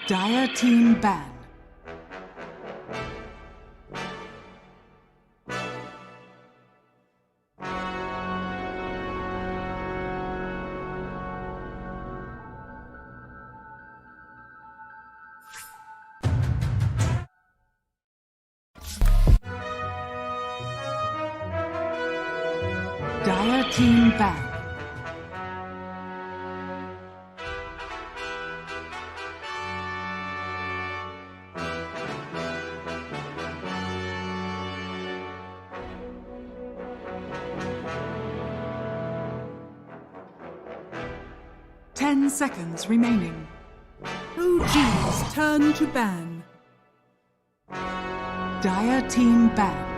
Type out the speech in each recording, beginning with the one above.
Dire team ban. Dire team ban. Ten seconds remaining. OG's turn to ban. Dire team ban.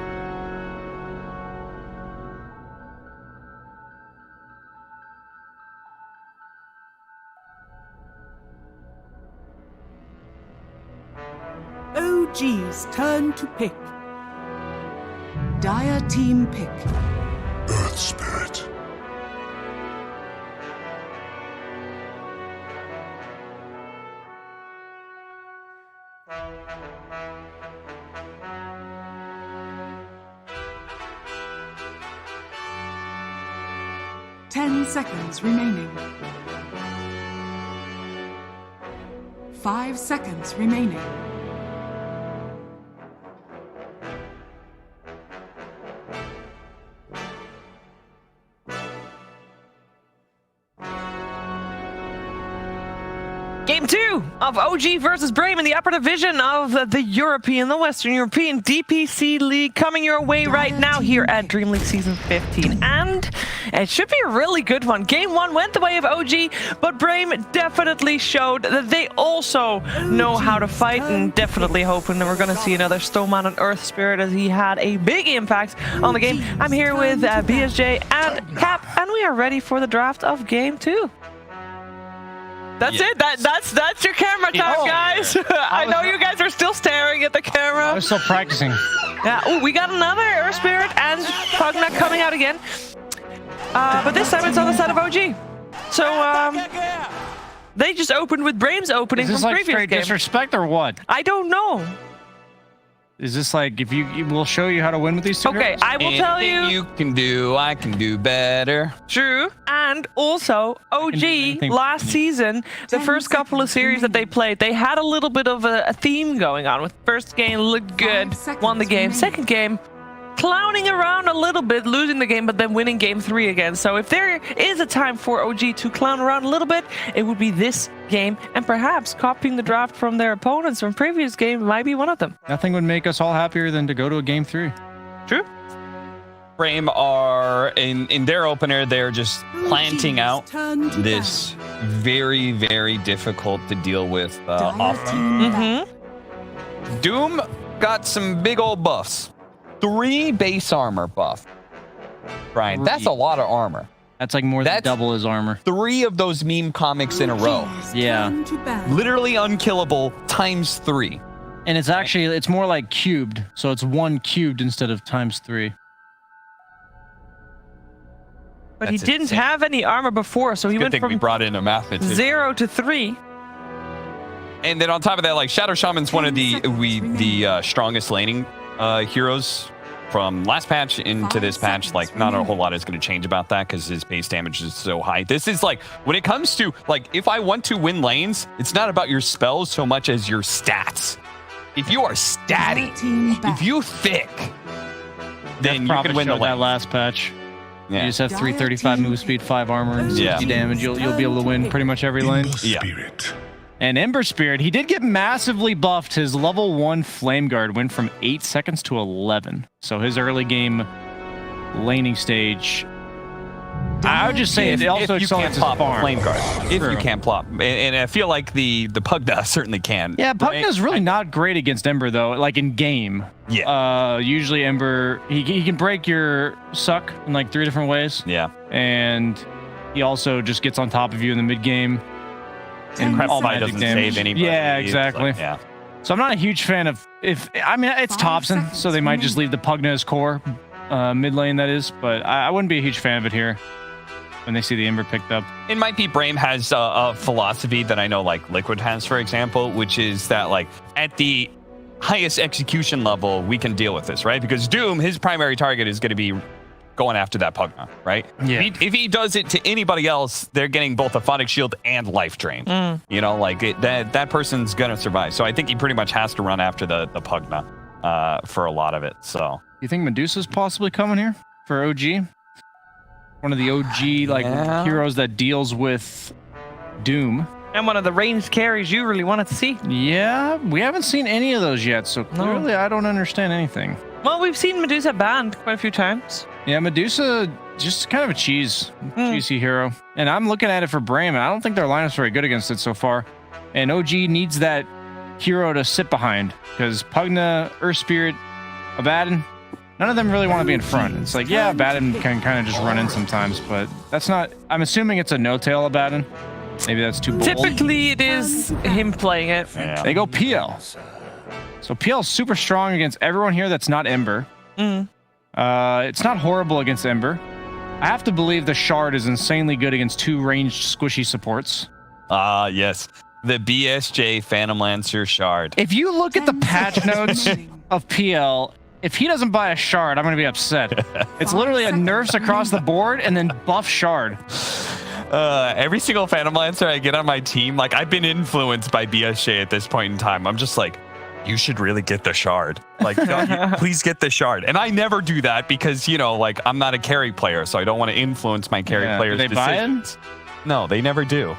OG's turn to pick. Dire team pick. Earth Spirit. Ten seconds remaining. 5 seconds remaining. Game 2 of OG versus Brame in the upper division of the Western European DPC League coming your way right now here at DreamLeague Season 15. And it should be a really good one. Game 1 went the way of OG, but Brame definitely showed that they also know how to fight, and definitely hoping that we're going to see another Stoneman and Earth Spirit, as he had a big impact on the game. I'm here with BSJ and Cap, and we are ready for the draft of Game 2. That's it. That's your camera time, guys. I know you guys are still staring at the camera. I was still practicing. Yeah. Oh, we got another Earth Spirit and Pugna coming out again. But this time it's on the side of OG. So they just opened with Brame's opening Is this from like previous straight game. disrespect or what? I don't know. Is this like if you will show you how to win with these two? Okay, girls? I will tell you. You can do, I can do better. True. And also, OG last season, the first couple of series that they played, they had a little bit of a theme going on. With first game looked good, won the game. Second game, clowning around a little bit, losing the game, but then winning game 3 again. So if there is a time for OG to clown around a little bit, it would be this game, and perhaps copying the draft from their opponents from previous game might be one of them. Nothing would make us all happier than to go to a game 3. True. Brame are, in their opener, they're just planting out this very, very difficult to deal with offense. Doom got some big old buffs. 3 base armor buff. Brian, that's a lot of armor. That's like more than double his armor. 3 of those meme comics in a row. Yeah. Literally unkillable times 3. And it's actually, it's more like cubed. So it's 1 cubed instead of times 3. But he didn't have any armor before, so he went from we brought in a mathematician. 0 to 3. And then on top of that, like Shadow Shaman's one of the strongest laning heroes from last patch into this patch. Like, not a whole lot is going to change about that because his base damage is so high. This is like, when it comes to, like, if I want to win lanes, it's not about your spells so much as your stats. If you are statty, if you thick, then you can win the lane. That last patch. Yeah. You just have 335 move speed, 5 armor, and 60 damage. You'll be able to win pretty much every lane. Yeah. And Ember Spirit, he did get massively buffed. His level 1 Flame Guard went from 8 seconds to 11. So his early game laning stage, I would just say it also accelerates his farm. Flame Guard. If you can't plop. And I feel like the Pugna certainly can. Yeah, Pugna's really not great against Ember, though, like in game. Yeah. Usually Ember, he can break your suck in like 3 different ways. Yeah. And he also just gets on top of you in the mid game. And Crap Spy doesn't save anybody. Yeah, exactly. Like, yeah. So I'm not a huge fan of, I mean, it's Thompson, so they might just leave the Pugna as core, mid lane that is, but I wouldn't be a huge fan of it here. when they see the Ember picked up. It might be Brame has a philosophy that I know like Liquid has, for example, which is that like at the highest execution level, we can deal with this, right? Because Doom, his primary target is going to be going after that Pugna, right? Yeah. If he does it to anybody else, they're getting both a Phonic Shield and life drain. You know, like that person's going to survive. So I think he pretty much has to run after the Pugna for a lot of it. So You think Medusa's possibly coming here for OG? One of the OG like heroes that deals with Doom. And one of the ranged carries you really wanted to see. Yeah, we haven't seen any of those yet, so clearly I don't understand anything. Well, we've seen Medusa banned quite a few times. Yeah, Medusa, just kind of a cheesy hero. And I'm looking at it for Brame, and I don't think their lineup's very good against it so far. And OG needs that hero to sit behind, because Pugna, Earth Spirit, Abaddon, none of them really want to be in front. It's like, yeah, Abaddon can kind of just run in sometimes, but that's not... I'm assuming it's a no-tail Abaddon. Maybe that's too bold. Typically, it is him playing it. yeah. They go PL. So PL's super strong against everyone here that's not Ember. It's not horrible against Ember. I have to believe the Shard is insanely good against two ranged squishy supports. Yes. The BSJ Phantom Lancer Shard. If you look at the patch notes of PL, if he doesn't buy a Shard, I'm going to be upset. It's literally a nerfs across the board and then buff Shard. Every single Phantom Lancer I get on my team, like I've been influenced by BSJ at this point in time. I'm just like, you should really get the Shard. Like, please get the Shard. And I never do that because, you know, like I'm not a carry player, so I don't want to influence my carry players' do they decisions. No, they never do.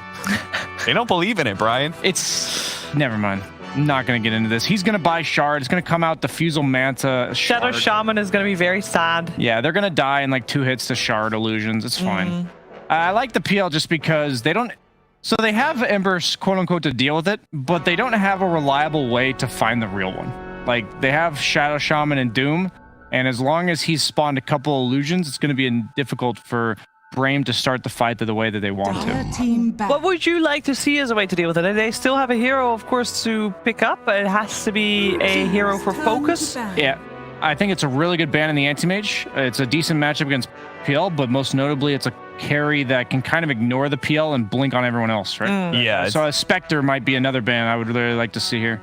They don't believe in it, Brian. It's... Never mind. I'm not going to get into this. He's going to buy Shard. It's going to come out Diffusal Manta. Shadow Shaman is going to be very sad. Yeah, they're going to die in like 2 hits to Shard Illusions. It's fine. I like the PL just because they don't... So they have Embers, quote-unquote, to deal with it, but they don't have a reliable way to find the real one. Like, they have Shadow Shaman and Doom, and as long as he's spawned a couple illusions, it's going to be difficult for Brame to start the fight the way that they want to. What would you like to see as a way to deal with it? They still have a hero, of course, to pick up, but it has to be a hero for focus. Yeah, I think it's a really good ban in the Anti-Mage. It's a decent matchup against PL, but most notably, it's a carry that can kind of ignore the PL and blink on everyone else, right? Yeah. So a Spectre might be another ban I would really like to see here.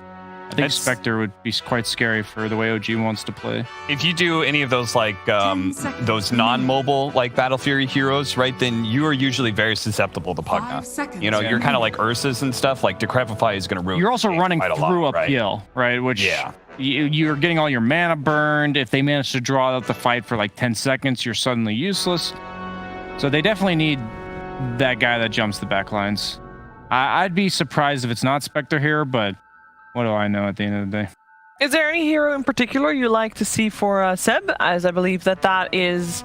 I think Spectre would be quite scary for the way OG wants to play. If you do any of those like those non-mobile like Battle Fury heroes, right, then you are usually very susceptible to Pugna. You know, you're kind of like Ursa's and stuff. Like Decrepify is going to ruin. You're also running quite through lot, a PL, right? Which you're getting all your mana burned. If they manage to draw out the fight for like 10 seconds, you're suddenly useless. So they definitely need that guy that jumps the back lines. I'd be surprised if it's not Spectre here, but what do I know at the end of the day? Is there any hero in particular you like to see for Seb? As I believe that is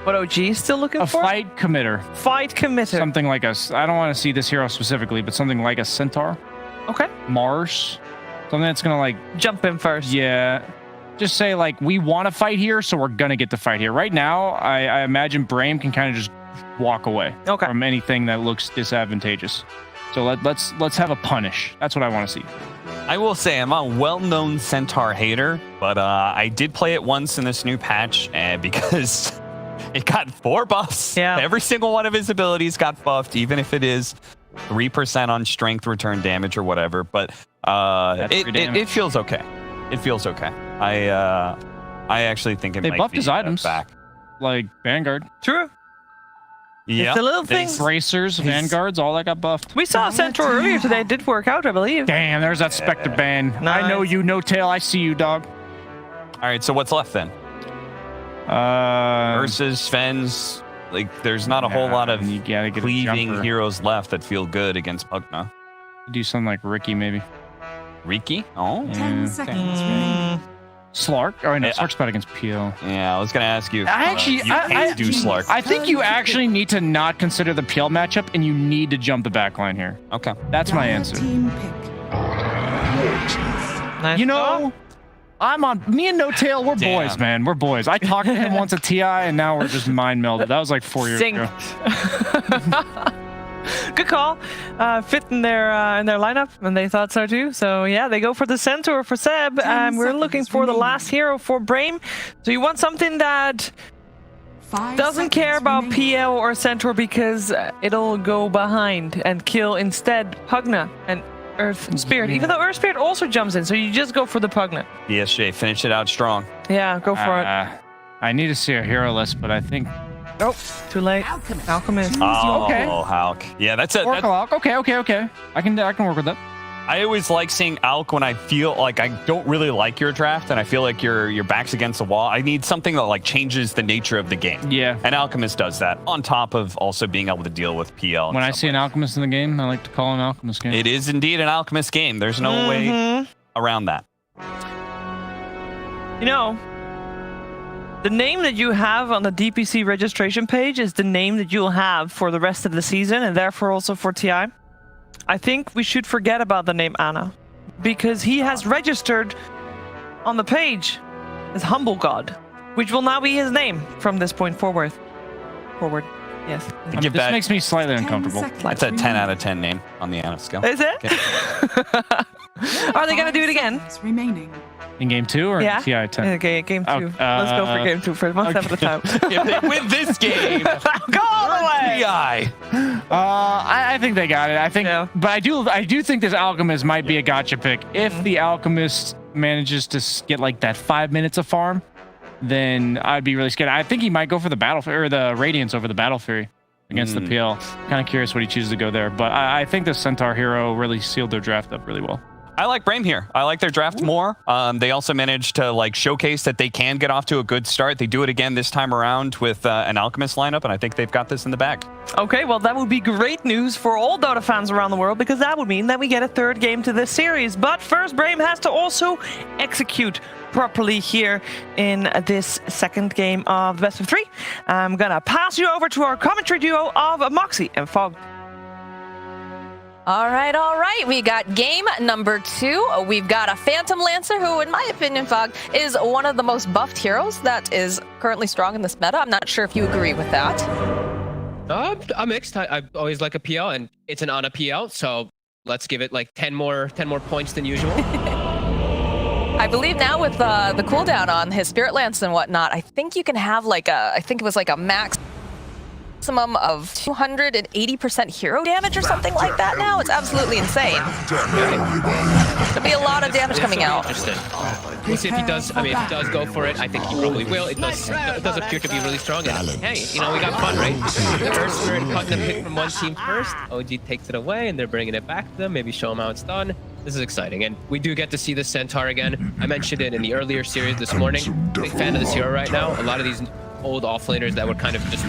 what OG is still looking for? A fight committer. Fight committer. Something like us. I don't want to see this hero specifically, but something like a Centaur. Okay. Mars. Something that's going to like... Jump in first. Yeah. Just say like, we want to fight here, so we're going to get to fight here. Right now, I imagine Brame can kind of just walk away from anything that looks disadvantageous. So let's have a punish. That's what I want to see. I will say I'm a well-known Centaur hater, but I did play it once in this new patch, and because it got 4 buffs. Yeah. Every single one of his abilities got buffed, even if it is 3% on strength return damage or whatever. But it feels okay. It feels okay. I actually think it they might buffed be his items back. Like Vanguard. True. Yeah, It's a little thing. Bracers, Vanguards, all that got buffed. We saw Centaur earlier today. It did work out, I believe. Damn, there's that Spectre ban. Nice. I know you, No Tail. I see you, dog. All right, so what's left then? Ursa's, Sven's. Like, there's not a whole lot of you gotta get cleaving heroes left that feel good against Pugna. Do something like Ricky, maybe. Riki? Oh. 10 seconds. Slark? Oh, no, Slark's bad against PL. Yeah, I was going to ask you if I can't do Slark. I think you actually need to not consider the PL matchup, and you need to jump the backline here. Okay. That's my answer. Team pick. Nice You know, me and No Tail, we're Damn. boys, man. We're boys. I talked to him once at TI, and now we're just mind melded. That was like 4 years ago. Good call. Fit in their lineup, and they thought so too. So yeah, they go for the Centaur for Seb, and we're looking for the last hero for Brame. So you want something that Doesn't care about PL or Centaur because it'll go behind and kill instead Pugna and Earth Spirit. Even though Earth Spirit also jumps in, so you just go for the Pugna. ESJ, finish it out strong. Yeah, go for it. I need to see a hero list, but I think... Oh, too late. Alchemist. Oh, Okay. Hulk. Yeah, that's it. Oracle Alk. Okay. I can work with that. I always like seeing Alk when I feel like I don't really like your draft and I feel like your back's against the wall. I need something that like changes the nature of the game. Yeah. And Alchemist does that, on top of also being able to deal with PL. When I see an Alchemist in the game, I like to call an Alchemist game. It is indeed an Alchemist game. There's no way around that. You know, the name that you have on the DPC registration page is the name that you'll have for the rest of the season and therefore also for TI. I think we should forget about the name Anna because he has registered on the page as Humble God, which will now be his name from this point forward. Yes. Give this that, makes me slightly uncomfortable. that's a 10 out of 10 name on the Anna scale. Is it? Okay. Are they going to do it again? Remaining. In game 2 or Yeah. TI 10? Okay, game 2. Oh, Let's go for game 2 first, one step at a time. If they win this game, Go all the way! TI. I think they got it. I think, Yeah. but I do think this Alchemist might be a gotcha pick. If the Alchemist manages to get like that 5 minutes of farm, then I'd be really scared. I think he might go for the battle or the Radiance over the Battle Fury against the PL. Kind of curious what he chooses to go there, but I think the Centaur hero really sealed their draft up really well. I like Brame here. I like their draft more. They also managed to like showcase that they can get off to a good start. They do it again this time around with an Alchemist lineup, and I think they've got this in the bag. Okay, well, that would be great news for all Dota fans around the world because that would mean that we get a third game to this series. But first, Brame has to also execute properly here in this second game of the best of 3. I'm gonna pass you over to our commentary duo of Moxie and Fog. All right. We got game number 2. We've got a Phantom Lancer who, in my opinion, Fog, is one of the most buffed heroes that is currently strong in this meta. I'm not sure if you agree with that. I'm mixed. I always like a PL, and it's an Ana PL, so let's give it like 10 more points than usual. I believe now with the cooldown on his Spirit Lance and whatnot, I think you can have like I think it was like a maximum of 280% hero damage or something like that now. It's absolutely insane. There'll be a lot of damage coming out. Interesting. We'll see if he does. I mean, if he does go for it, I think he probably will. It does appear to be really strong. And hey, you know, we got fun, right? The Earth Spirit cutting a pick from one team first. OG takes it away, and they're bringing it back to them. Maybe show them how it's done. This is exciting, and we do get to see the Centaur again. I mentioned it in the earlier series this morning. Big fan of this hero right now. A lot of these old offlaners that were kind of just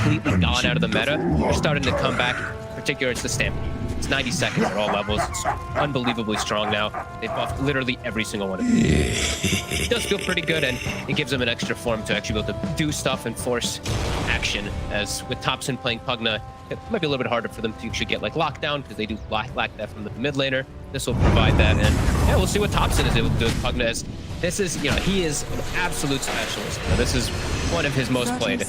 completely gone out of the meta are starting to come back. In particular, it's the Stampede. It's 90 seconds at all levels. It's unbelievably strong now. They buffed literally every single one of them. It does feel pretty good, and it gives them an extra form to actually be able to do stuff and force action. As with Thompson playing Pugna, it might be a little bit harder for them to actually get like lockdown because they do lack that from the mid laner. This will provide that, and yeah, we'll see what Thompson is able to do with Pugna. As this is, you know, he is an absolute specialist. You know, this is one of his most played.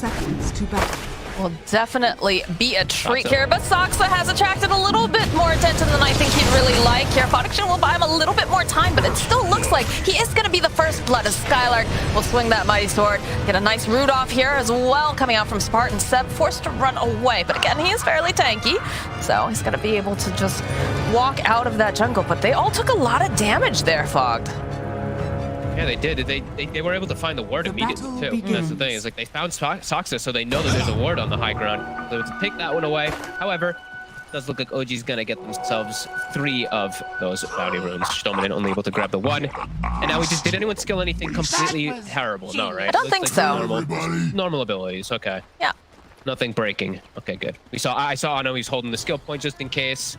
Will definitely be a treat here, but Soxa has attracted a little bit more attention than I think he'd really like here. Production will buy him a little bit more time, but it still looks like he is going to be the first blood as Skylark will swing that mighty sword. Get a nice root off here as well, coming out from Spartan. Seb forced to run away, but again, he is fairly tanky, so he's going to be able to just walk out of that jungle, but they all took a lot of damage there, Fogged. Yeah, they did. They were able to find the ward immediately, too. That's the thing. Is like they found Soxa, so they know that there's a ward on the high ground. So to take that one away. However, it does look like OG's going to get themselves 3 of those bounty runes. Stoneman only able to grab the 1. And now did anyone skill anything completely terrible? No, right? I don't think so. Normal abilities. Okay. Yeah. Nothing breaking. Okay, good. I saw Ano, he's holding the skill point just in case.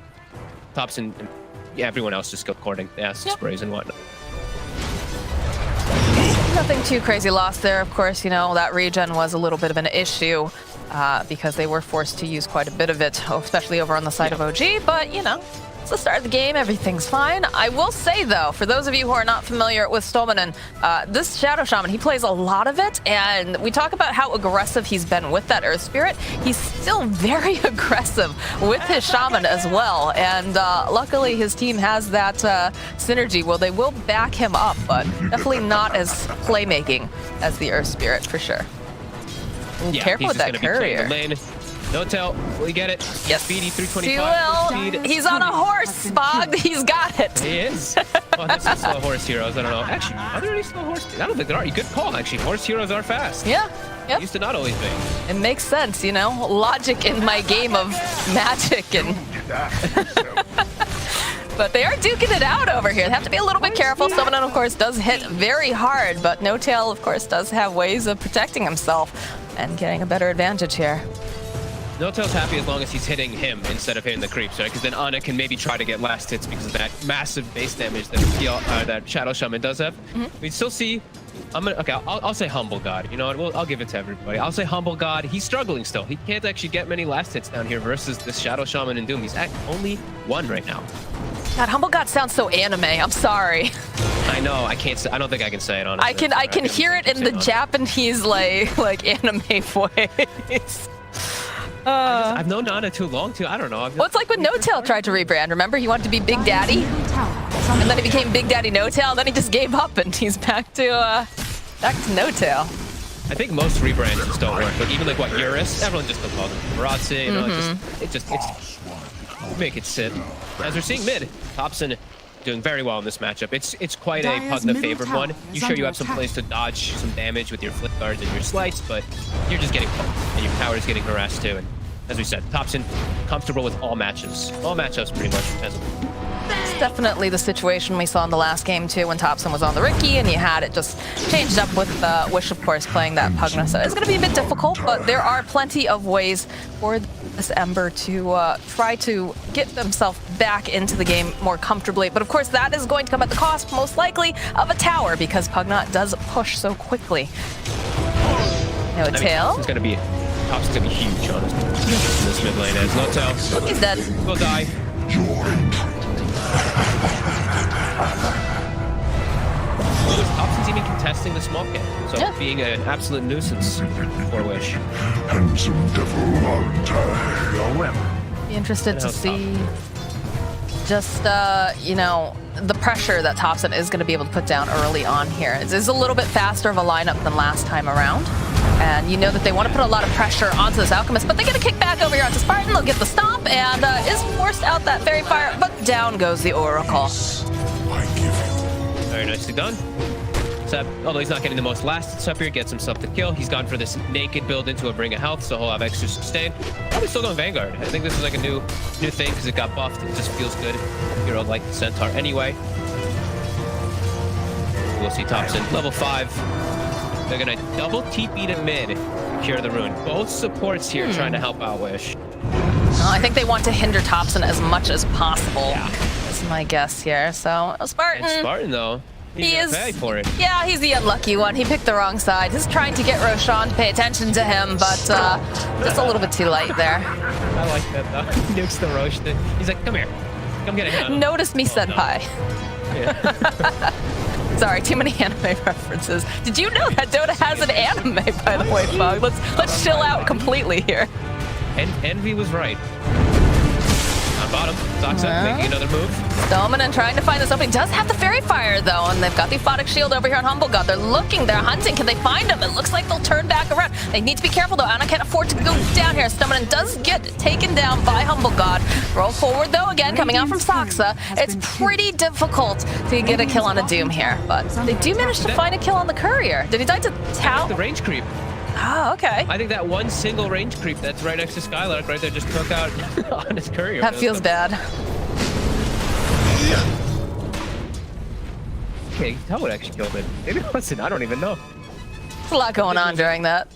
Thompson, yeah, everyone else is skill cording. Yeah, sprays and whatnot. Nothing too crazy lost there. Of course, you know, that regen was a little bit of an issue because they were forced to use quite a bit of it, especially over on the side of OG. But, you know, it's the start of the game. Everything's fine. I will say, though, for those of you who are not familiar with Stolmanen, this Shadow Shaman, he plays a lot of it. And we talk about how aggressive he's been with that Earth Spirit. He's still very aggressive with his Shaman as well. And luckily, his team has that synergy. Well, they will back him up, but definitely not as playmaking as the Earth Spirit, for sure. Yeah, Careful he's with just that gonna be playing courier. the lane. No tell. Will he get it? Yes. Speedy He 325. will. Speed. He's on a horse, Spog. He's got it. He is. Well, that's some slow horse heroes. I don't know. Actually, are there any slow horse? I don't think there are. Good call, actually. Horse heroes are fast. Yeah. Yep. Used to not always be. It makes sense, you know? Logic in my game of magic and... But they are duking it out over here. They have to be a little bit careful. Summonin, of course, does hit very hard, but No Tail, of course, does have ways of protecting himself and getting a better advantage here. No Tail's happy as long as he's hitting him instead of hitting the creeps, right? Because then Ana can maybe try to get last hits because of that massive base damage that that Shadow Shaman does have. We still see. I'll say Humble God. You know what? I'll give it to everybody. I'll say Humble God. He's struggling still. He can't actually get many last hits down here versus this Shadow Shaman and Doom. He's at only 1 right now. God, Humble God sounds so anime. I'm sorry. I know. I can't say. I don't think I can say it honestly. I can hear it in the Japanese like anime voice. I've known Ana too long too. I don't know. Well, it's like when No Tail tried to rebrand. Remember, he wanted to be Big Daddy, and then he became Big Daddy No Tail. Then he just gave up, and he's back to No Tail. I think most rebrands just don't work. Like even like what Eurus, everyone just calls him Marazzi. You know, it's make it sit. As we're seeing mid, Thompson doing very well in this matchup. It's quite a Pugna favored one. You sure you have some place to dodge some damage with your flip guards and your slice, but you're just getting poked, and your tower is getting harassed too. And as we said, Thompson comfortable with all matchups. All matchups pretty much. It's definitely the situation we saw in the last game too, when Thompson was on the Ricky and he had it just changed up with Wish, of course, playing that Pugna. So it's going to be a bit difficult, but there are plenty of ways for this Ember to try to get themselves back into the game more comfortably. But of course, that is going to come at the cost, most likely, of a tower, because Pugna does push so quickly. No Tail. It's going to be Thompson's going to be huge, honestly. In this mid lane as No Tail. He's dead. Will die. Thompson's even contesting the small kick, so being an absolute nuisance for Wish. Handsome devil Be interested to see just, you know, the pressure that Thompson is going to be able to put down early on here. It's a little bit faster of a lineup than last time around. And you know that they want to put a lot of pressure onto this Alchemist, but they get a kick back over here onto Spartan. They'll get the stomp and is forced out that Fairy Fire, but down goes the Oracle. I give you. Very nicely done. Sep, although he's not getting the most last, Sep here gets himself the kill. He's gone for this naked build into a Ring of Health, so he'll have extra sustain. Probably still going Vanguard. I think this is like a new thing because it got buffed. It just feels good. Hero like the Centaur anyway. We'll see Thompson, level 5. They're gonna double TP to mid, cure the rune. Both supports here trying to help out Wish. Well, I think they want to hinder Thompson as much as possible. Yeah. That's my guess here. So Spartan. And Spartan though, he's gonna pay for it. Yeah, he's the unlucky one. He picked the wrong side. He's trying to get Roshan to pay attention to him, but just a little bit too late there. I like that though. He nukes the Roshan. He's like, come here, come get it. Notice me, senpai. Yeah. Sorry, too many anime references. Did you know that Dota has an anime, by the way, Fog? Let's chill out completely here. And Envy was right. On bottom, Zoxa making another move. Dominant trying to find this opening. Does have the Fairy Fire, though, and they've got the Aphotic Shield over here on Humble God. They're looking, they're hunting. Can they find him? It looks like they'll turn back around. They need to be careful, though. Ana can't afford to go down here. Dominant does get taken down by Humble God. Roll forward, though, again, coming out from Zoxa. It's pretty difficult to get a kill on a Doom here, but they do manage to find a kill on the Courier. Did he die to Tau? The range creep. Oh, okay. I think that one single range creep that's right next to Skylark right there just took out on his Courier. That feels bad. Okay, that would actually kill it. Maybe listen, I don't even know. There's a lot going on during that.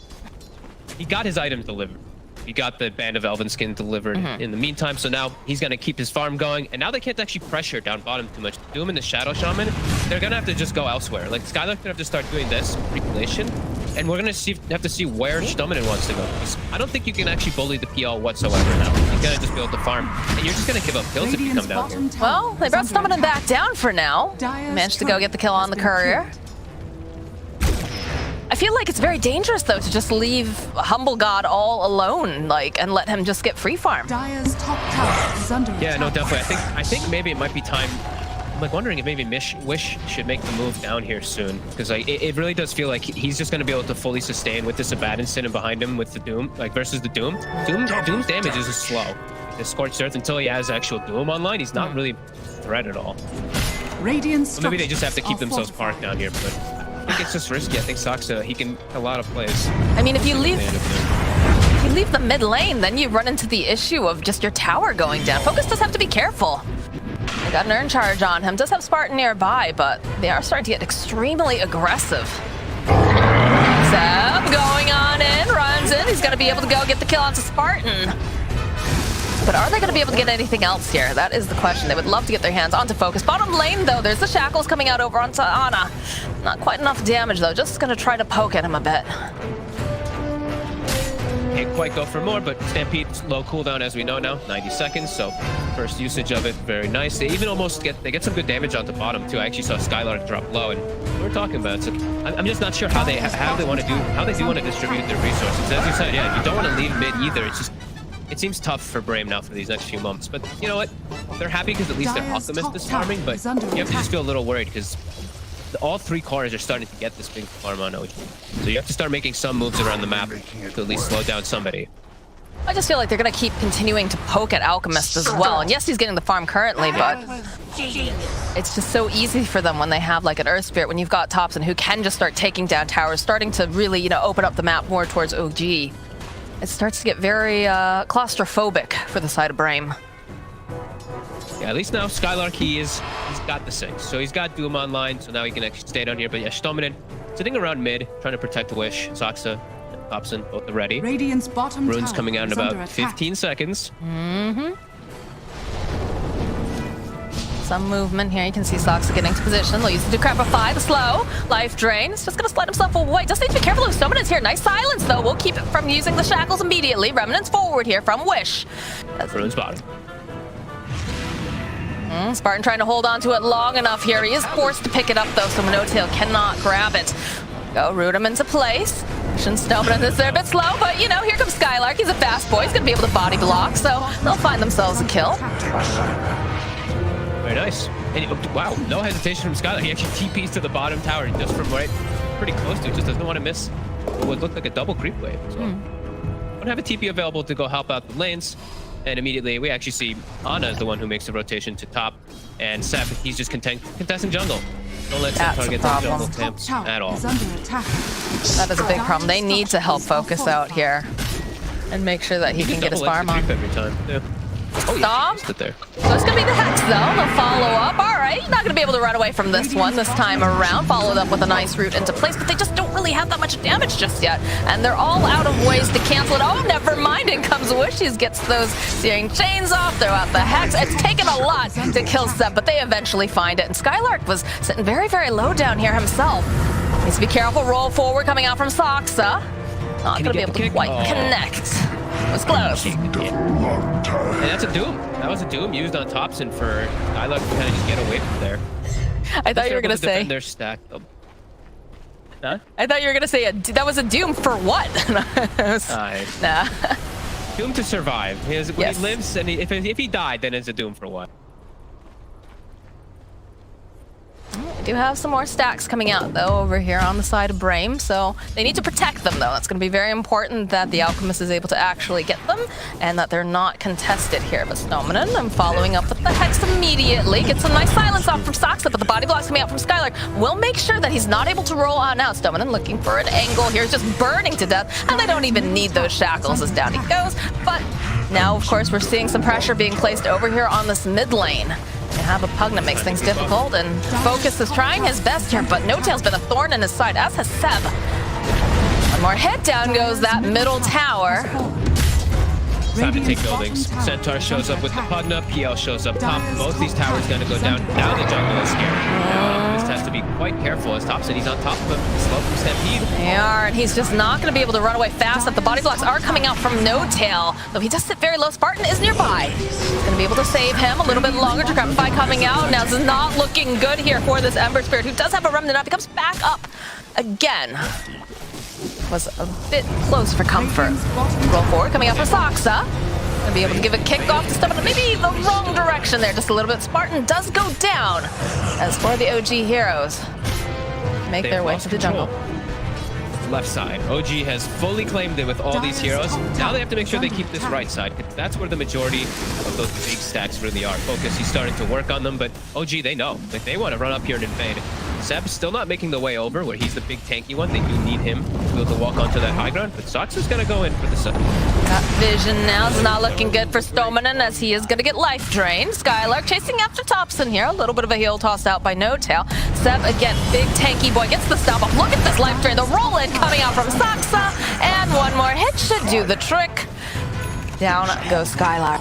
He got his items delivered. He got the Band of Elven skin delivered in the meantime, so now he's going to keep his farm going, and now they can't actually pressure down bottom too much. Doom and the Shadow Shaman, they're going to have to just go elsewhere. Like, Skylark's going to have to start doing this, manipulation, and we're going to have to see where Stummonen wants to go. I don't think you can actually bully the PL whatsoever now. You're going to just be able to farm, and you're just going to give up kills if you come down here. Well, they brought Stummonen back down for now. Managed to go get the kill on the Courier. I feel like it's very dangerous, though, to just leave Humble God all alone, like, and let him just get free farm. Dire's top tower is under Yeah, no, definitely. I think maybe it might be time like wondering if maybe Wish should make the move down here soon, because like it really does feel like he's just going to be able to fully sustain with this Abaddon and behind him with the Doom, like versus the Doom. Doom's damage is just slow. The Scorched Earth, until he has actual Doom online, he's not really a threat at all. Radiant Maybe they just have to keep themselves parked down here, but I think it's just risky. I think Saksa, he can a lot of plays. I mean, if you leave the mid lane, then you run into the issue of just your tower going down. Focus does have to be careful. They got an Urn Charge on him. Does have Spartan nearby, but they are starting to get extremely aggressive. Zeb going on in, runs in. He's going to be able to go get the kill onto Spartan. But are they going to be able to get anything else here? That is the question. They would love to get their hands onto Focus. Bottom lane, though, there's the Shackles coming out over onto Ana. Not quite enough damage, though. Just going to try to poke at him a bit. Can't quite go for more, but Stampede's low cooldown, as we know now, 90 seconds. So first usage of it, very nice. They even almost get some good damage on the bottom too. I actually saw Skylark drop low, and we're talking about it. So I'm just not sure how they want to distribute their resources. As you said, yeah, you don't want to leave mid either. It seems tough for Brame now for these next few months. But you know what? They're happy because at least their Alchemist is farming. But you have to just feel a little worried because all three cores are starting to get this big farm on OG. So you have to start making some moves around the map to at least slow down somebody. I just feel like they're going to keep continuing to poke at Alchemist as well. And yes, he's getting the farm currently, but it's just so easy for them when they have like an Earth Spirit, when you've got Thompson who can just start taking down towers, starting to really, you know, open up the map more towards OG. It starts to get very claustrophobic for the side of Brame. Yeah, at least now Skylark, he's got the 6. So he's got Doom online, so now he can actually stay down here. But yeah, Stominen sitting around mid, trying to protect the Wish. Saksa and Thompson both are ready. Radiant's bottom Rune's tower coming out in is under about attack. 15 seconds. Some movement here. You can see Saksa getting into position. They'll use the Decrepify, the slow. Life drain. He's just going to slide himself away. Just need to be careful of Summonance here. Nice silence, though. We'll keep it from using the Shackles immediately. Remnants forward here from Wish. Rune's bottom. Spartan trying to hold on to it long enough here. He is forced to pick it up, though, so No-Tail cannot grab it. Go root him into place. Snowman is there a bit slow, but, you know, here comes Skylark. He's a fast boy. He's going to be able to body block, so they'll find themselves a kill. Very nice. And wow, no hesitation from Skylark. He actually TPs to the bottom tower just from right, pretty close to it. Just doesn't want to miss what would look like a double creep wave. So don't have a TP available to go help out the lanes. And immediately we actually see Ana is the one who makes the rotation to top. And Seb, he's just contesting jungle. Don't let Seb target the jungle camps at all. That is a big problem. They need to help Focus out here and make sure that he can get his farm on. Every time. Yeah. Oh, yeah, Stop. There. So it's going to be the Hex, though. They'll follow up. All right, not going to be able to run away from this one this time around. Followed up with a nice route into place, but they just don't really have that much damage just yet. And they're all out of ways to cancel it. Oh, never mind. In comes Wishes, gets those Searing Chains off. Throw out the Hex. It's taken a lot to kill Seb, but they eventually find it. And Skylark was sitting very, very low down here himself. Needs to be careful. Roll forward coming out from Saksa. Not going to be able to quite connect. It was close. And that's a Doom. That was a Doom used on Thompson for Skylark to kind of just get away from there. I thought you were going to say... Their stack. Huh? I thought you were going to say that was a Doom for what? Nah. Doom to survive. When he lives, and if he died, then it's a Doom for what? We do have some more stacks coming out, though, over here on the side of Brame, so they need to protect them, though. That's going to be very important that the Alchemist is able to actually get them and that they're not contested here. But Snowman, I'm following up with the Hex immediately. Get some nice silence off from Saksa, but the body block's coming out from Skylark. We'll make sure that he's not able to roll on out. Snowman looking for an angle here. He's just burning to death, and they don't even need those Shackles as down he goes. But now, of course, we're seeing some pressure being placed over here on this mid lane. They have a Pug that makes things difficult, and Focus is trying his best here, but No-Tail's been a thorn in his side, as has Seb. One more hit, down goes that middle tower. Time to take buildings. Centaur shows up with the Pugna, PL shows up top. Both these towers gonna go down. Now the jungle is scared. Now this has to be quite careful as Thompson, he's on top of him. Slow from Stampede. They are, and he's just not going to be able to run away fast enough. The body blocks are coming out from No-Tail, though he does sit very low. Spartan is nearby. He's going to be able to save him a little bit longer. Decrepify coming out. Now this is not looking good here for this Ember Spirit, who does have a remnant up. He comes back up again. Was a bit close for comfort. Roll forward, coming out for Saksa. Gonna be able to give a kickoff to someone, maybe the wrong direction there, just a little bit. Spartan does go down. As for the OG heroes, make They've their way lost to the jungle. control. Left side. OG has fully claimed it with all these heroes. Now they have to make sure they keep this right side, because that's where the majority of those big stacks really are focused. He's starting to work on them, but OG, they know. Like, they want to run up here and invade. Seb's still not making the way over, where he's the big tanky one. They do need him to be able to walk onto that high ground, but Sox is going to go in for the sub. That vision now is not looking good for Stomanen, as he is going to get life drained. Skylark chasing after Thompson here. A little bit of a heal tossed out by No Tail. Seb, again, big tanky boy, gets the stop off. Look at this life drain. The roll in coming out from Saxa. And one more hit should do the trick. Down goes Skylark.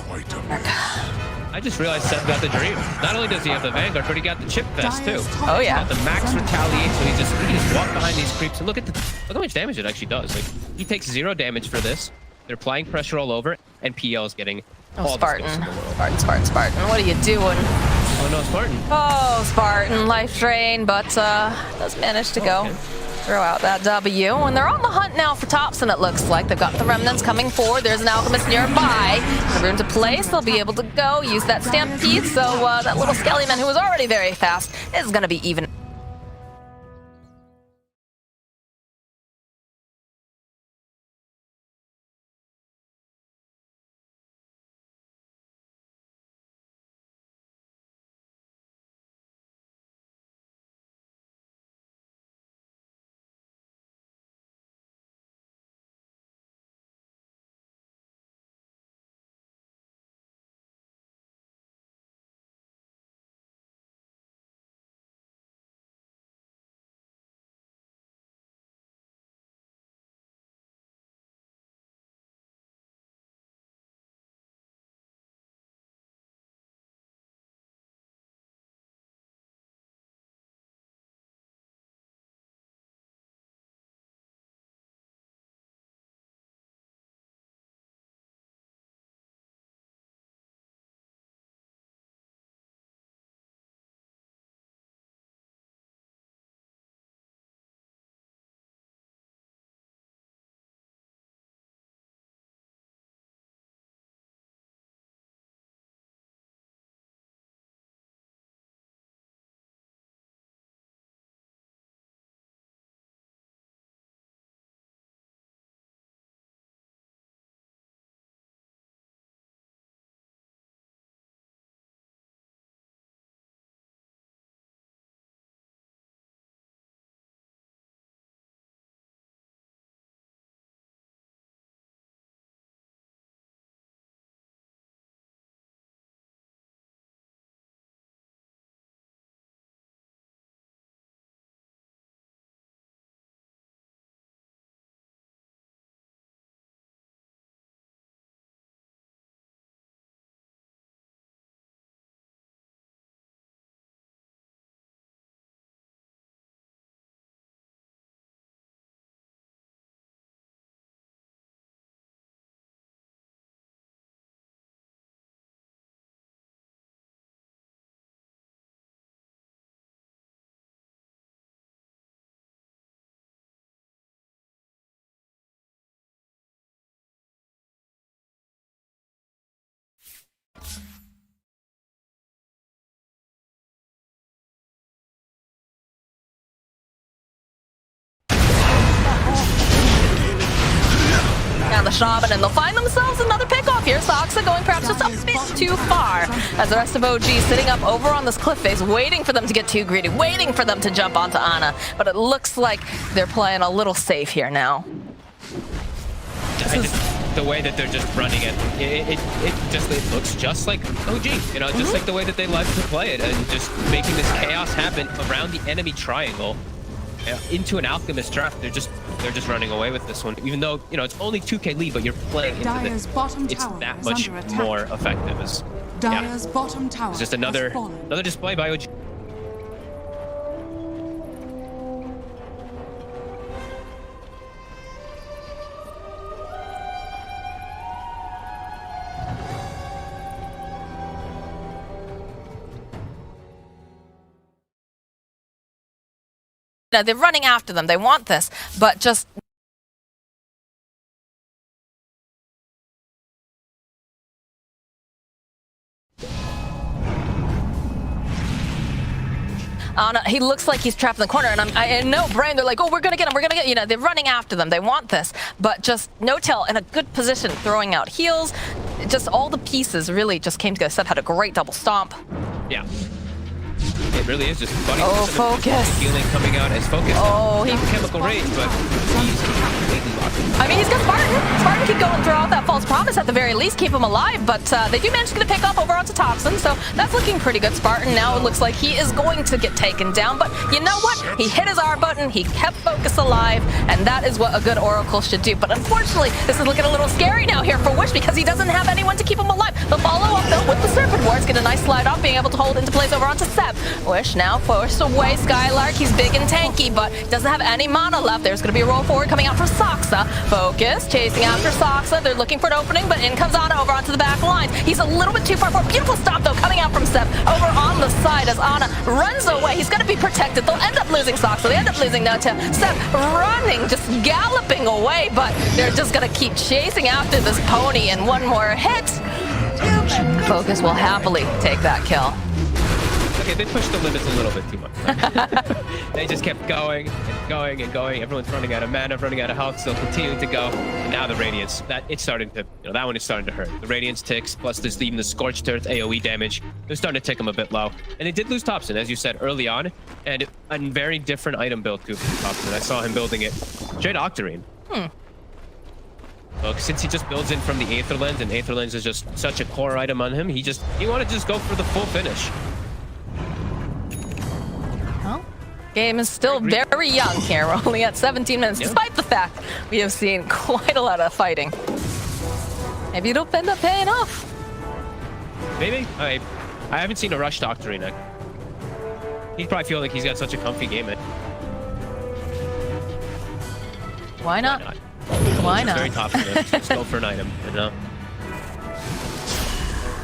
I just realized Seb got the dream. Not only does he have the Vanguard, but he got the chip vest too. Oh yeah. The max retaliate, so he can just walk behind these creeps and look how much damage it actually does. Like, he takes 0 damage for this. They're applying pressure all over, and PL is getting all Spartan. the space in the world. Spartan. What are you doing? Oh no, Spartan. Oh, Spartan, life drain, but does manage to go. Okay. Throw out that W. And they're on the hunt now for Thompson, it looks like. They've got the remnants coming forward. There's an alchemist nearby. The room to place, they'll be able to go, use that stampede. So that little Skellyman, who was already very fast, is going to be even. Now the Shaman, and they'll find themselves another pickoff here. Soxa going perhaps just a bit too far, as the rest of OG sitting up over on this cliff face, waiting for them to get too greedy, waiting for them to jump onto Ana. But it looks like they're playing a little safe here now. The way that they're just running it looks just like OG, you know, just like the way that they like to play it, and just making this chaos happen around the enemy triangle into an alchemist trap. They're just running away with this one, even though, you know, it's only 2k lead, but you're playing into Dire's bottom it's tower that is much under attack. more effective. Dire's bottom tower It's just has another fallen. display by OG. They're running after them. They want this, but just Anna, he looks like he's trapped in the corner, and I know Brame, they're like, oh, we're gonna get him, you know, they're running after them, they want this, but just No-Tail in a good position, throwing out heals, just all the pieces really just came together. Seb had a great double stomp. Yeah. It really is just funny. Oh, focus. Healing coming out as focus. Oh, he's chemical rage, but he's completely locked in. I mean, he's got Spartan. Spartan can go and throw out that false promise at the very least, keep him alive, but they do manage to get a pick up over onto Toxin, so that's looking pretty good. Spartan now, it looks like he is going to get taken down, but you know what? He hit his R button, he kept focus alive, and that is what a good Oracle should do. But unfortunately, this is looking a little scary now here for Wish because he doesn't have anyone to keep him alive. The follow-up, though, with the Serpent Wards, get a nice slide off, being able to hold into place over onto Seb. Wish now forced away Skylark. He's big and tanky, but doesn't have any mana left. There's going to be a roll forward coming out from Soxa. Focus, chasing after Soxa. They're looking for an opening, but in comes Ana over onto the back lines. He's a little bit too far forward. Beautiful stop, though, coming out from Seb over on the side as Ana runs away. He's going to be protected. They'll end up losing Soxa. They end up losing No-Tail. Seb running, just galloping away, but they're just going to keep chasing after this pony, and one more hit. Focus will happily take that kill. Okay, they pushed the limits a little bit too much. They just kept going and going and going. Everyone's running out of mana, running out of health, still continuing to go. And now the Radiance, it's starting to, that one is starting to hurt. The Radiance ticks, plus there's even the Scorched Earth AoE damage. They're starting to tick them a bit low. And they did lose Thompson, as you said, early on. And a very different item build too from Thompson. I saw him building it straight Octarine. Look, since he just builds in from the Aether Lens, and Aether Lens is just such a core item on him, he wanted to just go for the full finish. Well, game is still very young here. We're only at 17 minutes, despite the fact we have seen quite a lot of fighting. Maybe it'll end up paying off. Maybe. I haven't seen a rush to Octarine. He probably feel like he's got such a comfy game. Why not? Why not? Very Thompson. Just go for an item. You know?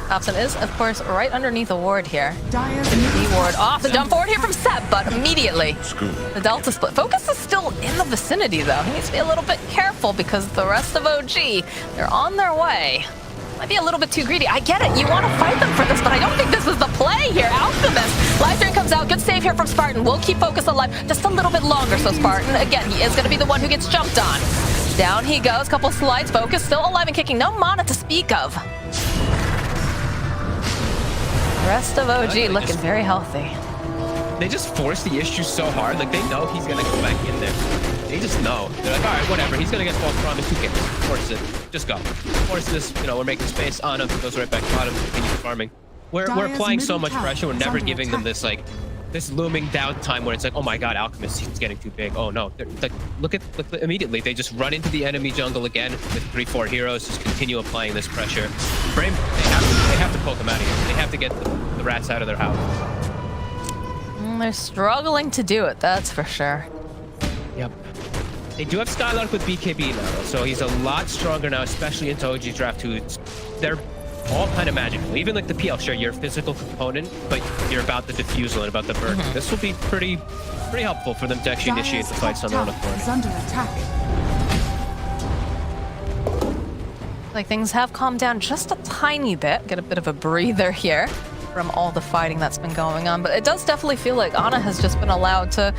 Thompson is, of course, right underneath a ward here. Dire's The ward off. The jump forward here from Seb, but immediately the Delta split. Focus is still in the vicinity, though. He needs to be a little bit careful because the rest of OG, they're on their way. Might be a little bit too greedy. I get it. You want to fight them for this, but I don't think this is the play here. Alchemist. Life Drain comes out. Good save here from Spartan. We'll keep Focus alive just a little bit longer. So Spartan, again, he is going to be the one who gets jumped on. Down he goes. Couple slides. Focus still alive and kicking. No mana to speak of. Rest of OG looking very healthy. They just force the issue so hard. Like, they know he's going to go back in there. They just know. They're like, all right, whatever. He's going to get false promise. Who cares? Force it. Just go. Force this. You know, we're making space on him. Goes right back to bottom. Continues farming. We're applying so much pressure. We're never giving them this, like, this looming downtime where it's like, oh my god, Alchemist, he's getting too big. Oh no. Like, look immediately. They just run into the enemy jungle again with 3-4 heroes. Just continue applying this pressure. Brame, they have to poke him out of here. They have to get the rats out of their house. They're struggling to do it, that's for sure. Yep. They do have Skylark with BKB now, so he's a lot stronger now, especially into OG Draft 2. They're all kind of magical. Even like the PL, sure, you're a physical component, but you're about the diffusal and about the burn. This will be pretty helpful for them to actually initiate the fights on their own authority. is under attack. Like, things have calmed down just a tiny bit. Get a bit of a breather here from all the fighting that's been going on. But it does definitely feel like Ana has just been allowed to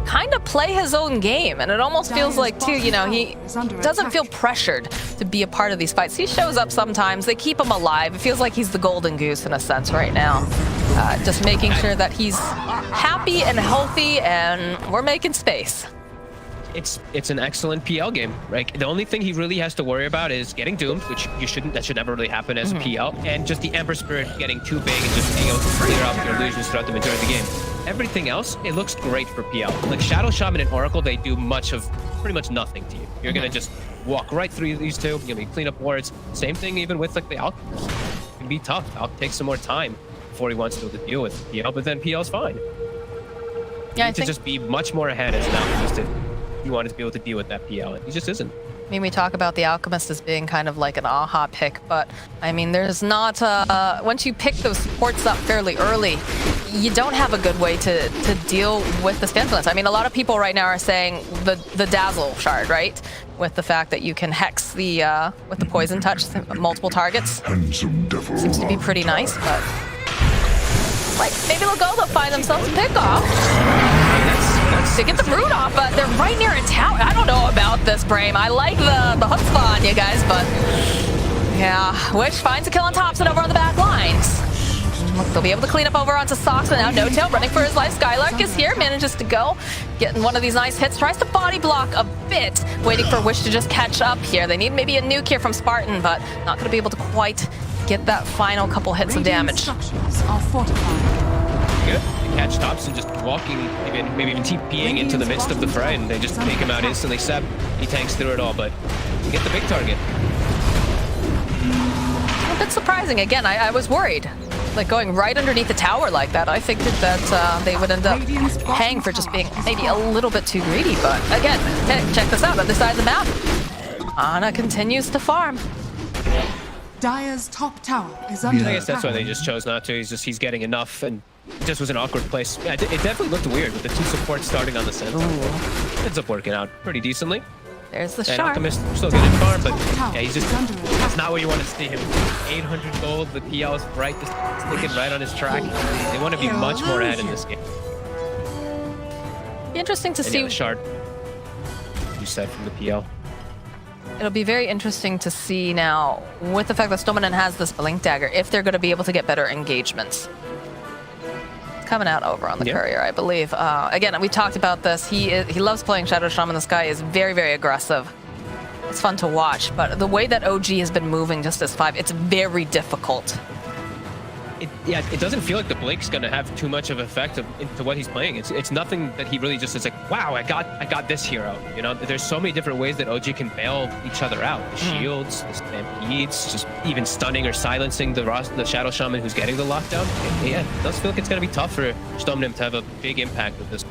kind of play his own game. And it almost feels like, too, you know, he doesn't feel pressured to be a part of these fights. He shows up sometimes. They keep him alive. It feels like he's the golden goose in a sense right now. Just making sure that he's happy and healthy, and we're making space. It's an excellent PL game, right? The only thing he really has to worry about is getting doomed, which that should never really happen as a PL, and just the Ember Spirit getting too big and just being able to clear up your illusions throughout the majority of the game. Everything else, it looks great for PL. Like Shadow Shaman and Oracle, they do pretty much nothing to you. You're gonna just walk right through these two. You're gonna clean up wards. Same thing even with like the Alchemist. It can be tough. It'll take some more time before he wants to deal with PL, but then PL's fine. Yeah, I think to just be much more ahead as an Alchemist. He wanted to be able to deal with that PL, and he just isn't. I mean, we talk about the Alchemist as being kind of like an aha pick, but I mean, there's not, once you pick those supports up fairly early, you don't have a good way to deal with the Scandalance. I mean, a lot of people right now are saying the Dazzle shard, right? With the fact that you can hex the, with the poison touch, multiple targets. Handsome devil. Seems to be pretty nice, but like maybe they'll find themselves a pick off. To get the root off, but they're right near a tower. I don't know about this, Brame. I like the chutzpah on you guys, but yeah. Wish finds a kill on Thompson over on the back lines. Look, they'll be able to clean up over onto Sox, but now No Tail running for his life. Skylark is here, manages to go, getting one of these nice hits, tries to body block a bit, waiting for Wish to just catch up here. They need maybe a nuke here from Spartan, but not going to be able to quite get that final couple hits of damage. Structures are fortified. Good. They catch Thompson just walking, maybe even TPing into the midst of the fray, and they just take him out instantly. Seb, he tanks through it all, but you get the big target. A bit surprising. Again, I was worried. Like going right underneath the tower like that, I figured that they would end up paying for just being maybe a little bit too greedy. But again, check this out, other side of the map. Ana continues to farm. Dire's top tower is under I guess that's why attack. they just chose not to. He's getting enough, and it just was an awkward place. Yeah, it definitely looked weird with the two supports starting on the center. Ends up working out pretty decently. There's the And shark. Alchemist still getting farm, but Tower yeah, he's is just under that's attack. not what you want to see him. 800 gold, the PL is right, just sticking right on his track. They want to be much more ahead in this game. Be interesting to And see. yeah, the shard, you said, from the PL. It'll be very interesting to see now, with the fact that Stomanen has this Blink Dagger, if they're going to be able to get better engagements. It's coming out over on the Yeah. courier, I believe. Again, we talked about this. He loves playing Shadow Shaman. This guy is very, very aggressive. It's fun to watch, but the way that OG has been moving just as 5, it's very difficult. It doesn't feel like the Blink's gonna have too much of effect into what he's playing. It's nothing that he really just is like, wow, I got this hero. You know, there's so many different ways that OG can bail each other out. The shields, the stampedes, just even stunning or silencing the Shadow Shaman who's getting the lockdown. Yeah, it does feel like it's gonna be tough for Stomnim to have a big impact with this.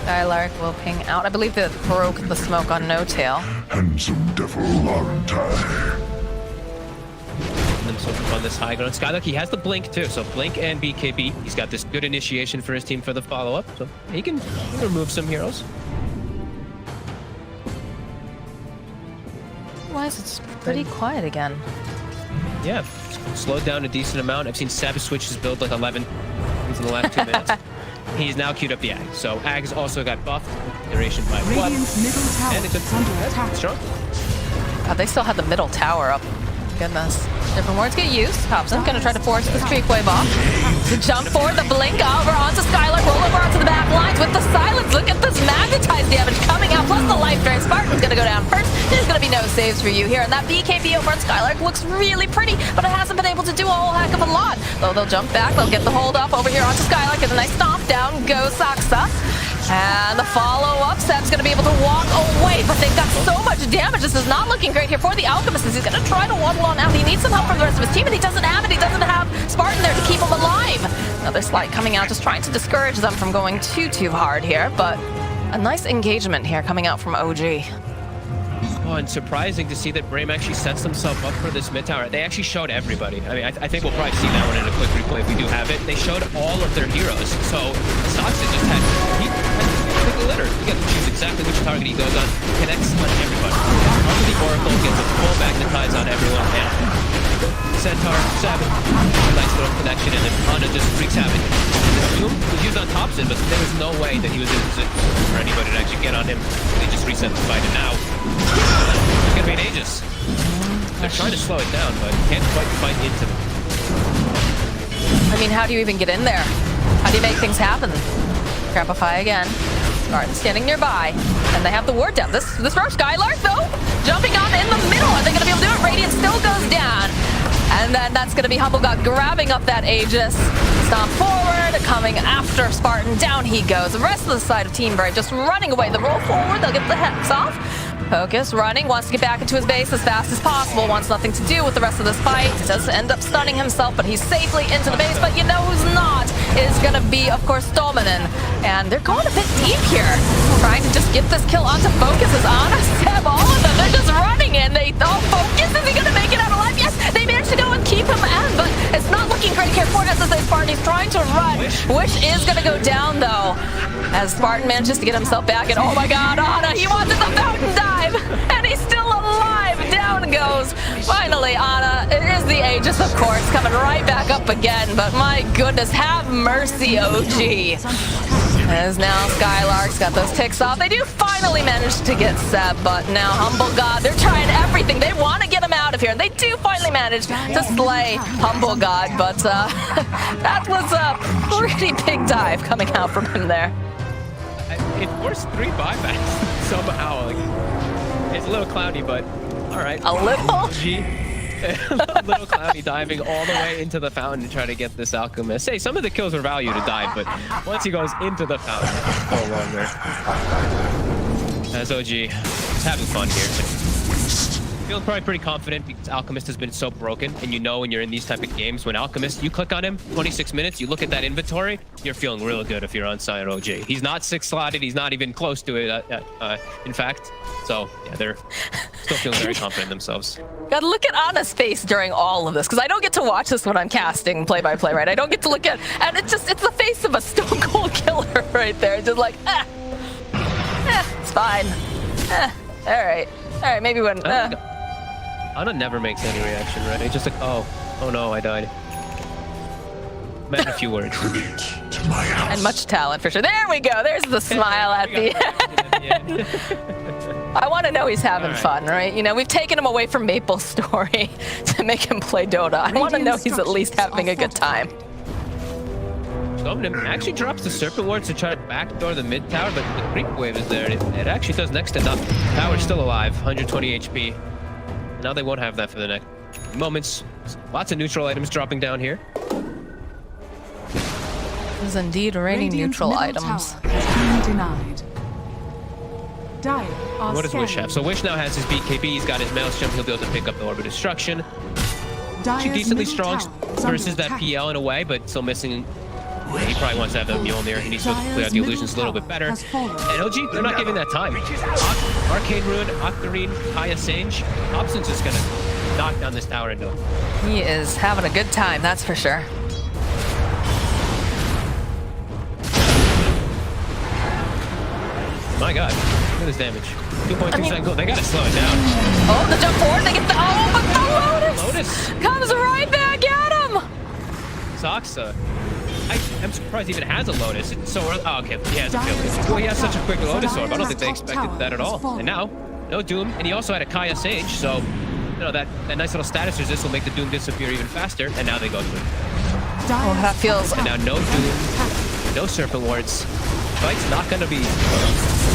Skylark will ping out. I believe that broke the smoke on No Tail. Handsome devil, aren't I? Himself on this high ground. Skylark, he has the Blink too, so Blink and BKB. He's got this good initiation for his team for the follow-up, so he can remove some heroes. Otherwise, it's pretty quiet again. Yeah, slowed down a decent amount. I've seen Seb switch his build like 11 things in the last 2 minutes. He's now queued up the Ag, so Ag's also got buffed, duration by what? Radiant's middle tower And it's is under attack. strong. God, they still had the middle tower up. Goodness. Different words get used. Thompson gonna try to force the streak wave off. The jump forward, the blink over onto Skylark, roll over onto the back lines with the silence. Look at this magnetized damage coming out, plus the life drain. Spartan's gonna go down first. There's gonna be no saves for you here. And that BKB over on Skylark looks really pretty, but it hasn't been able to do a whole heck of a lot. Though they'll jump back, they'll get the hold up over here onto Skylark. Get a nice stomp down, go Saksa. And the follow-up, Seb's going to be able to walk away, but they've got so much damage. This is not looking great here for the Alchemist. He's going to try to waddle on out. He needs some help from the rest of his team, and he doesn't have it. He doesn't have Spartan there to keep him alive. Another Slight coming out, just trying to discourage them from going too hard here, but a nice engagement here coming out from OG. Oh, and surprising to see that Brame actually sets themselves up for this mid tower. They actually showed everybody. I mean, I think we'll probably see that one in a quick replay if we do have it. They showed all of their heroes. So Soxa just had pick a litter. You get to choose exactly which target he goes on. Connects on everybody. Onto the Oracle, gets a full magnetize on everyone. And Centaur, Seb, nice little connection, and then Ana just freaks havoc. The Doom was used on Thompson, but there was no way that he was in position for anybody to actually get on him. They just reset the fight, and now it's gonna be an Aegis. They're trying to slow it down, but can't quite fight into them. I mean, how do you even get in there? How do you make things happen? Grapify again. Spartan standing nearby. And they have the ward down. This rush, Skylark, though, jumping on in the middle. Are they going to be able to do it? Radiant still goes down. And then that's going to be Humblegut grabbing up that Aegis. Stomp forward, coming after Spartan. Down he goes. The rest of the side of Team Brave just running away. The roll forward, they'll get the hex off. Focus, running, wants to get back into his base as fast as possible, wants nothing to do with the rest of this fight. Does end up stunning himself, but he's safely into the base. But you know who's not is going to be, of course, Stomanen. And they're going a bit deep here, trying to just get this kill onto Focus as Ana, Seb, all of them. They're just running in. They thought, Focus, is he going to make it out alive? Yes, they managed to go and keep him in, but it's not looking great here for SSA Spartan. He's trying to run. Wish is going to go down, though, as Spartan manages to get himself back. And oh my god, Ana, he wanted the fountain dive, and he's still alive. Down down goes. Finally, Ana. It is the Aegis, of course, coming right back up again. But my goodness, have mercy, OG. As now Skylark's got those ticks off. They do finally manage to get Seb, but now Humble God, they're trying everything. They want to get him out of here. And they do finally manage to slay Humble God, but that was a pretty big dive coming out from him there. It forced 3 buybacks somehow. Like, it's a little cloudy, but all right. A little? A little cloudy diving all the way into the fountain to try to get this Alchemist. Hey, some of the kills are value to dive, but once he goes into the fountain, it's no longer. As OG is having fun here. Feeling probably pretty confident because Alchemist has been so broken, and you know when you're in these type of games, when Alchemist, you click on him, 26 minutes, you look at that inventory, you're feeling real good if you're on side OG. He's not 6 slotted, he's not even close to it, in fact. So, yeah, they're still feeling very confident in themselves. Gotta look at Ana's face during all of this, because I don't get to watch this when I'm casting play-by-play, right? I don't get to look at, and it's the face of a stone cold killer right there. It's just like, it's fine. All right, maybe when, Ana never makes any reaction, right? It's just like, oh no, I died. Meant a few words. And much talent for sure. There we go. There's the smile at the end. I want to know he's having fun, right? You know, we've taken him away from Maple's story to make him play Dota. I want to know he's at least having a good time. Dominant actually drops the Serpent Wards to try to backdoor the mid tower, but the creep wave is there. It actually does next to nothing. Tower's still alive, 120 HP. Now they won't have that for the next moments. Lots of neutral items dropping down here. There's indeed raining neutral items. Has been denied. What does Wish have? So Wish now has his BKB, he's got his Maelstrom, he'll be able to pick up the Orb of Destruction. Actually decently strong versus that PL in a way, but still missing. He probably wants to have the Mjolnir. He needs to clear out the illusions a little bit better. And OG, they're not giving that time. Arcane Ruin, Octarine, Kaya Sage. Hobson's just gonna knock down this tower and do it. He is having a good time, that's for sure. My god, look at this damage. 2.2 seconds gold. They gotta slow it down. Oh, the jump forward, they get the, but the Lotus comes right back at him. Soxa. I'm surprised he even has a Lotus. It's so early. Oh, okay. He has a kill. Well, he has such a quick Lotus Orb. I don't think they expected that at all. And now, no Doom. And he also had a Kaya Sage, so, you know, that nice little status resist will make the Doom disappear even faster. And now they go through. Oh, that feels... And now no Doom, no Serpent Wards. Fight's not going to be...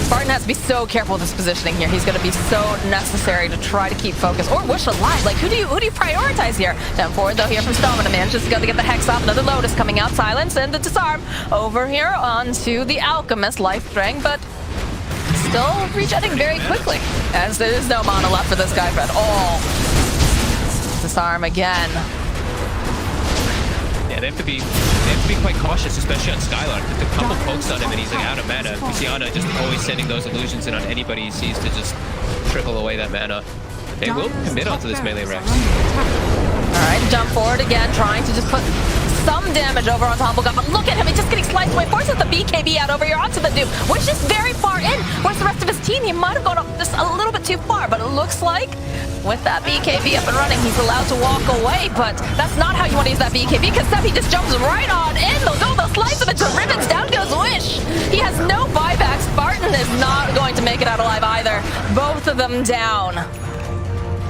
Spartan has to be so careful with his positioning here. He's going to be so necessary to try to keep focus. Or Wish alive. Like, who do you prioritize here? Down forward, though, here from Stomina Man. Just going to get the Hex off. Another Lotus coming out. Silence and the Disarm. Over here onto the Alchemist. Life Drain, but still regenerating very quickly. As there is no mana left for this guy at all. Disarm again. Yeah, they have to be quite cautious, especially on Skylark. There's a couple pokes on him and he's like out of mana. We see Ana just always sending those illusions in on anybody he sees to just trickle away that mana. They will commit onto this melee Rex. Alright, jump forward again, trying to just put some damage over onto Humble God, but look at him, he's just getting sliced away. Forces the BKB out over here onto the Doom, which is very far in. Where's the rest of his team? He might have gone up just a little bit too far, but it looks like with that BKB up and running, he's allowed to walk away, but that's not how you want to use that BKB, because Sebi just jumps right on in. They'll slice him into ribbons. Down goes Wish. He has no buyback. Spartan is not going to make it out alive either. Both of them down.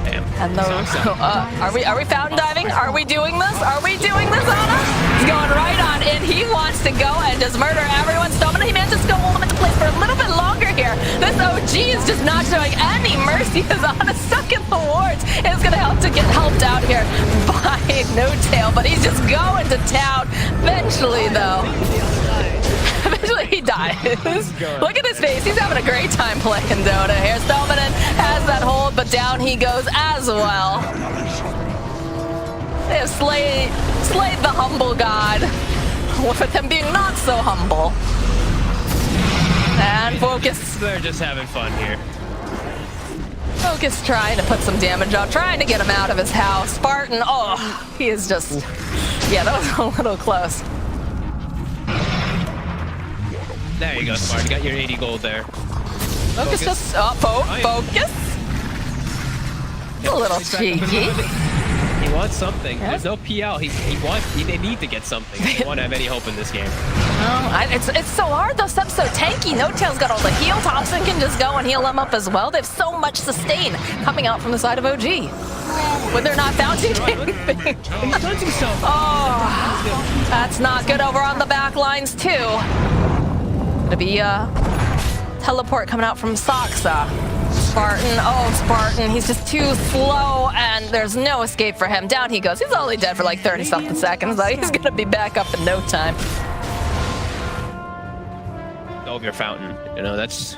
Damn. And those, are we fountain diving? Are we doing this? Are we doing this, Ana? He's going right on in. He wants to go and just murder everyone. Stomina, he manages to go hold him into place for a little bit longer here. This OG is just not showing any mercy as Ana stuck in the wards. It's going to help to get helped out here by No Tail, but he's just going to town. Eventually, though. Eventually he dies. Look at his face. He's having a great time playing Dota here. Stomina has that hold, but down he goes as well. They have slayed the Humble God, with him being not so humble. And Focus. They're just having fun here. Focus trying to put some damage on, trying to get him out of his house. Spartan, oh, he is just... Yeah, that was a little close. There you go, Spartan. You got your 80 gold there. Focus just... Focus. second. A little He's back up and cheeky. running. He wants something. There's no PL. They need to get something. They don't want to have any hope in this game. It's so hard though. Seb's so tanky. No Tail's got all the heal. Thompson can just go and heal him up as well. They have so much sustain coming out from the side of OG. When they're not bouncing anything. He's hunting stuff. Oh, that's not good over on the back lines too. Gonna be teleport coming out from Saksa. Spartan, he's just too slow and there's no escape for him. Down he goes. He's only dead for like 30-something seconds though. He's gonna be back up in no time. Over your fountain. You know, that's...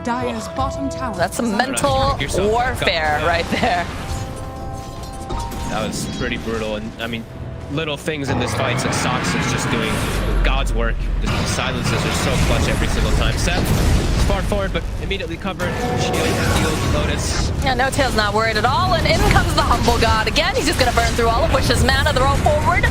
Dire's bottom tower. That's some mental warfare right there. That was pretty brutal. And I mean, little things in this fight that Sox is just doing God's work. The silences are so clutch every single time. Seth is far forward, but immediately covered. Shield, Lotus. Yeah, No Tail's not worried at all, and in comes the Humble God again. He's just gonna burn through all of Wish's mana. They're all forward.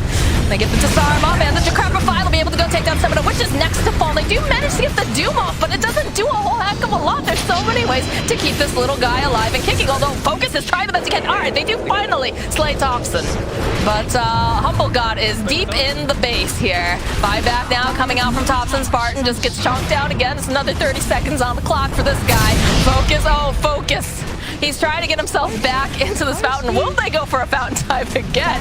They get the Disarm off, and the Decrepify will be able to go take down some of the Witches next to fall. They do manage to get the Doom off, but it doesn't do a whole heck of a lot. There's so many ways to keep this little guy alive and kicking, although Focus is trying the best he can. All right, they do finally slay Thompson. But Humble God is deep in the base here. Buyback now coming out from Thompson. Spartan just gets chonked down again. It's another 30 seconds on the clock for this guy. Focus. He's trying to get himself back into this fountain. Will they go for a fountain dive again?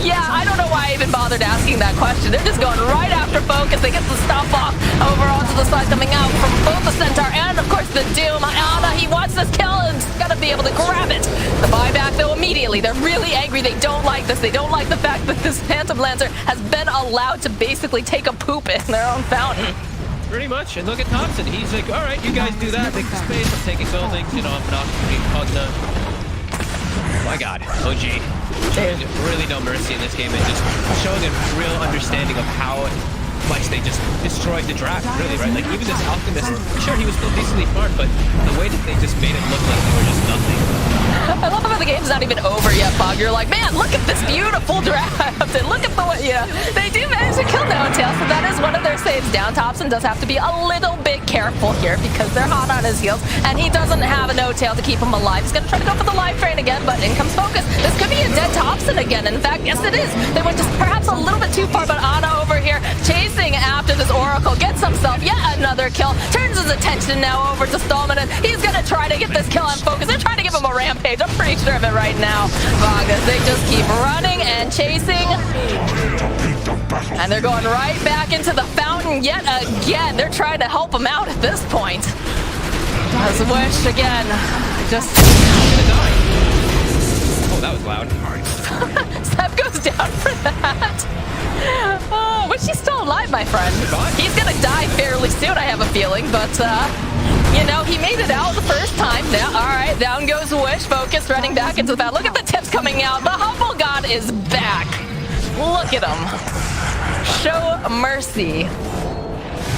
Yeah, I don't know why I even bothered asking that question. They're just going right after Focus. They get the stuff off over onto the side coming out from both the Centaur and, of course, the Doom. Ana, he wants this kill and he's going to be able to grab it. The buyback, though, immediately. They're really angry. They don't like this. They don't like the fact that this Phantom Lancer has been allowed to basically take a poop in their own fountain. Pretty much. And look at Thompson. He's like, all right, you guys do that. Make the space. I'm taking buildings. You know, I'm not being Pugna. My God. OG. Really no mercy in this game and just showing a real understanding of how much they just destroyed the draft, really, right? Like, even this Alchemist, sure, he was still decently smart, but the way that they just made it look like they were just nothing. I love how the game's not even over yet, Bog. You're like, man, look at this beautiful draft, and look at the way, they do manage to kill No Tail, so that is one of their saves down. Thompson does have to be a little bit careful here because they're hot on his heels, and he doesn't have a No Tail to keep him alive. He's gonna try to go for the life train again, but in comes Focus. This could be a dead Thompson again. In fact, yes, it is. They went just perhaps a little bit too far, but Ana over here chasing after this Oracle, gets himself yet another kill, turns his attention now over to Stallman, and he's gonna try to get this kill on Focus. They're trying to give him a rampage. I'm pretty sure of it right now. Vargas, they just keep running and chasing. And they're going right back into the fountain yet again. They're trying to help him out at this point. As Wish again, just Gonna die. Oh, that was loud. Seb goes down for that. Oh, Wish he's still alive, my friend. He's gonna die fairly soon, I have a feeling, but you know, he made it out the first time. Now, all right, down goes Wish. Focus running back into the battle. Look at the tips coming out. The Humble God is back. Look at him. Show mercy.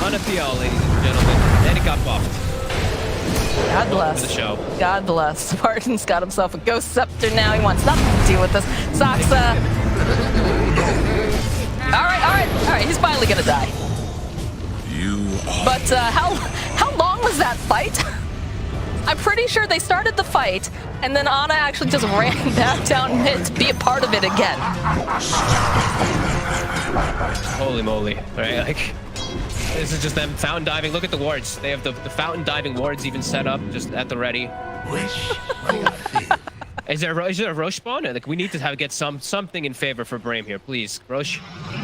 On a PL, ladies and gentlemen. And it got buffed. God bless. For the show. God bless. Spartan's got himself a Ghost Scepter now. He wants nothing to do with this. Saksa. All right. He's finally gonna die. But how long was that fight? I'm pretty sure they started the fight, and then Ana actually just ran back down mid to be a part of it again. Holy moly. Right, like, this is just them fountain diving. Look at the wards. They have the fountain diving wards even set up just at the ready. Is there a Roche spawn? Like, we need to get something in favor for Brame here, please. Roche,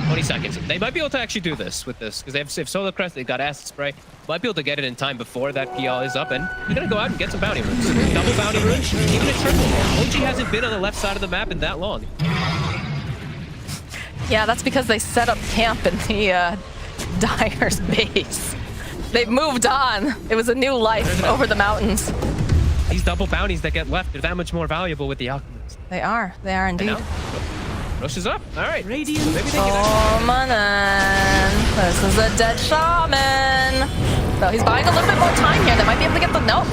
20 seconds. They might be able to actually do this with this, because they have Solar Crest, they've got Acid Spray. Might be able to get it in time before that PL is up, and you're gonna go out and get some bounty runes. Double bounty runes, even a triple. OG hasn't been on the left side of the map in that long. Yeah, that's because they set up camp in the Dyer's base. They've moved on. It was a new life over the mountains. These double bounties that get left are that much more valuable with the Alchemist. They are indeed. Roche is up. All right. Radiant. Maybe they This is a dead shaman. So he's buying a little bit more time here. They might be able to get the nope.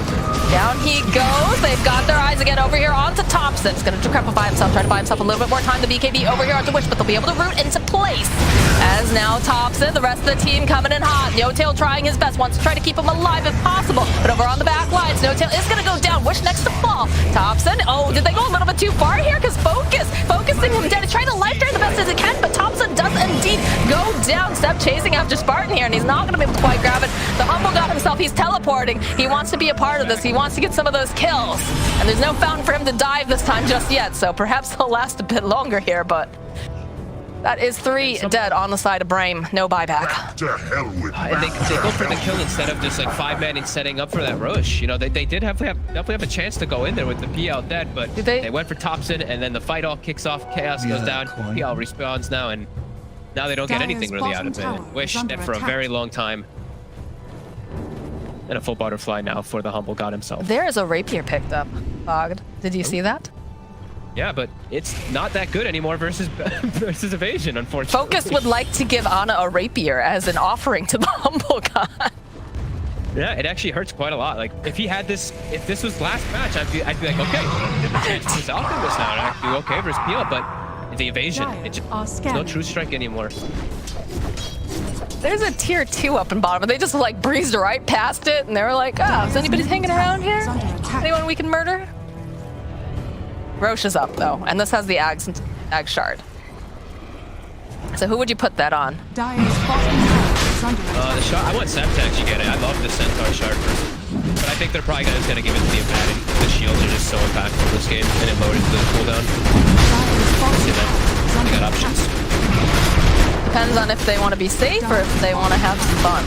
Down he goes. They've got their eyes again over here onto Thompson. He's going to decrepify himself, try to buy himself a little bit more time. The BKB over here onto Wish, but they'll be able to root into place. As now Thompson, the rest of the team coming in hot. No-Tail trying his best, wants to try to keep him alive if possible. But over on the back lines, No-Tail is going to go down. Wish next to fall. Thompson, oh, did they go a little bit too far here? Because focusing him down. He's trying to life drain the best as he can, but Thompson does indeed go down. Step chasing after Spartan here, and he's not going to be able to quite grab it. The Humble got himself. He's teleporting. He wants to be a part of this. He wants to get some of those kills. And there's no fountain for him to dive this time just yet, so perhaps he'll last a bit longer here, but that is 3 dead on the side of Brame. No buyback. To hell with And they go for the kill instead of just like 5-manning setting up for that rush. You know, they did definitely have a chance to go in there with the PL dead, but they went for Thompson, and then the fight all kicks off. Chaos goes down. PL respawns now, and now they don't get anything really out of it. Wish dead for a very long time. And a full butterfly now for the Humble God himself. There is a rapier picked up, Bogd. Did you see that? Yeah, but it's not that good anymore versus evasion, unfortunately. Focus would like to give Ana a rapier as an offering to the Humble God. Yeah, it actually hurts quite a lot. Like if he had this, if this was last match, I'd be like, okay, the chance for his Alchemist now, and I'd be okay versus PL, but the evasion, it's no true strike anymore. There's a tier 2 up in bottom, but they just like breezed right past it, and they were like, oh, is anybody hanging around here? Anyone we can murder? Roche is up though, and this has the Ag shard. So who would you put that on? The shard, I want Sept to actually get it. I love the Centaur shard but I think they're probably just gonna give it to the Abaddon. The shields are just so impactful in this game, and it lowers the cooldown. See that? They got options. Depends on if they want to be safe or if they want to have some fun.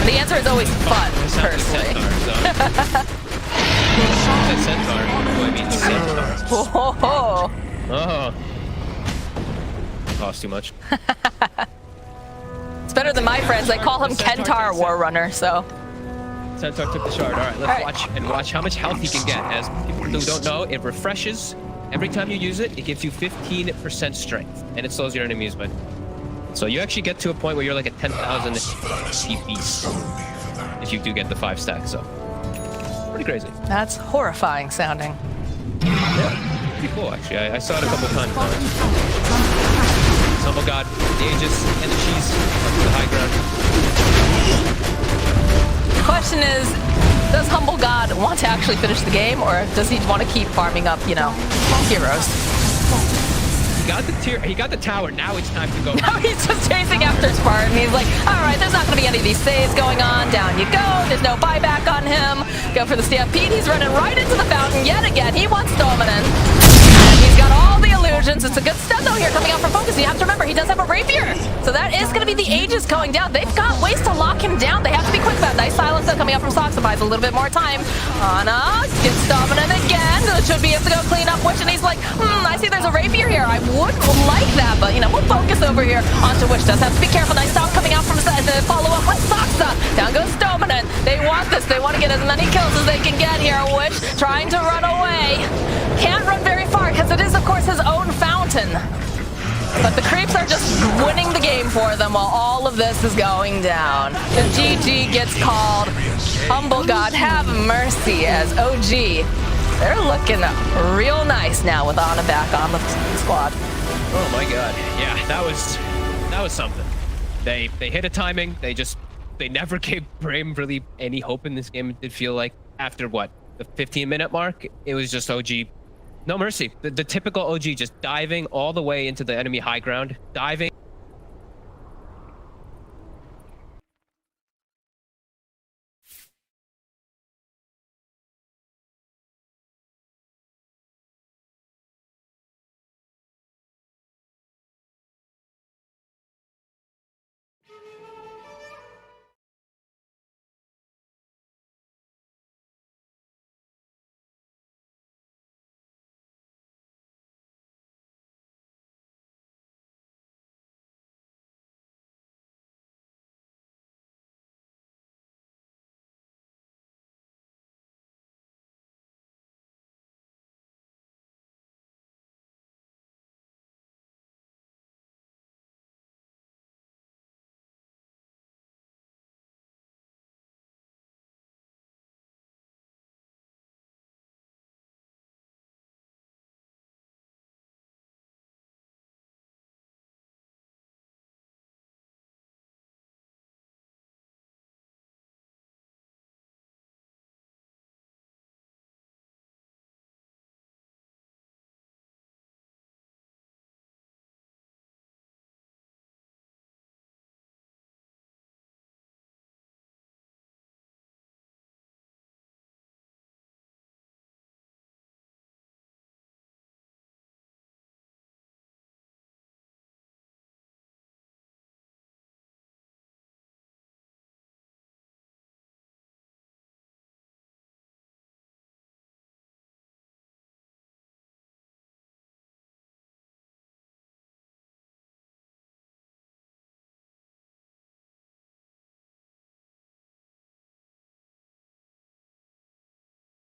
And the answer is always fun, personally. Centaur. Oh, I mean Centaur. Oh. Oh. Cost too much. It's better than my friends. They call him Kentar War Runner, so. Centaur took the shard. All right, let's watch how much health he can get. As people who don't know, it refreshes. Every time you use it, it gives you 15% strength, and it slows your enemies. But so you actually get to a point where you're like a 10,000 HP beast if you do get the 5 stack. So pretty crazy. That's horrifying sounding. Yeah, pretty cool actually. I saw it a couple times. Humble God, the Aegis, and the cheese up to the high ground. The question is, does Humble God want to actually finish the game, or does he want to keep farming up, you know, heroes? He got the tower, now it's time to go. Now he's just chasing after Spartan. He's like, all right, there's not going to be any of these saves going on. Down you go. There's no buyback on him. Go for the Stampede. He's running right into the fountain yet again. He wants Dominant. And he's got all the illusions. It's a good stun though here coming out from Focus. You have to remember, he does have a rapier. So that is going to be the Aegis going down. They've got ways to lock him down. They have to be quick about it. Nice silence though coming out from Soxa. Buys a little bit more time. Ana gets Dominant again. Should be able to go clean up Wish, and he's like, I see there's a rapier here. I would like that, but you know, we'll focus over here onto Wish. Does have to be careful. Nice stop coming out from the follow up with Soxa. Down goes Dominant. They want this. They want to get as many kills as they can get here. Wish trying to run away. Can't run very far because it is, of course, his own fountain. But the creeps are just winning the game for them while all of this is going down. The GG gets called. Humble God, have mercy as OG. They're looking real nice now with Ana back on the squad. Oh my god. Yeah, that was something. They hit a timing. They never gave Brame really any hope in this game. It did feel like after what, the 15-minute mark, it was just OG. No mercy. The typical OG just diving all the way into the enemy high ground, diving